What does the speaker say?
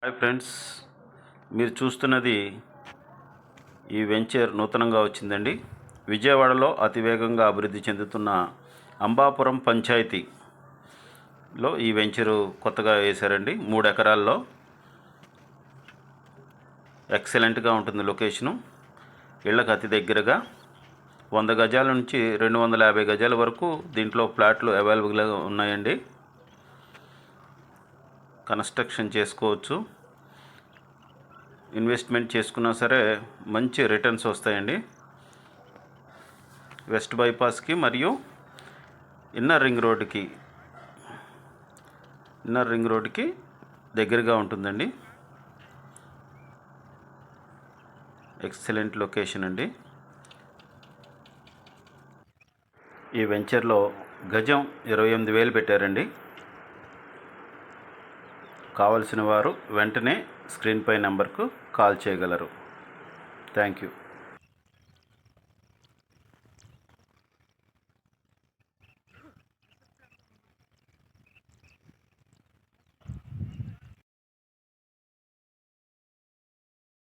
Hi friends, మీరు చూస్తున్నది ఈ వెంచర్ నూతనంగా వచ్చిందండి. విజయవాడలో అతివేగంగా అభివృద్ధి చెందుతున్న అంబాపురం పంచాయతీలో ఈ వెంచరు కొత్తగా వేశారండి. 3 ఎకరాల్లో ఎక్సలెంట్గా ఉంటుంది లొకేషను. ఇళ్ళకి అతి దగ్గరగా 100 గజాల నుంచి 250 గజాల వరకు దీంట్లో ప్లాట్లు అవైలబుల్గా ఉన్నాయండి. కన్స్ట్రక్షన్ చేసుకోవచ్చు. ఇన్వెస్ట్మెంట్ చేసుకున్నా సరే మంచి రిటర్న్స్ వస్తాయండి. వెస్ట్ బైపాస్కి మరియు ఇన్నర్ రింగ్ రోడ్డుకి దగ్గరగా ఉంటుందండి. ఎక్సలెంట్ లొకేషన్ అండి. ఈ వెంచర్లో గజం 28,000 పెట్టారండి. కావలసిన వారు వెంటనే స్క్రీన్పై నెంబర్కు కాల్ చేయగలరు. Thank you.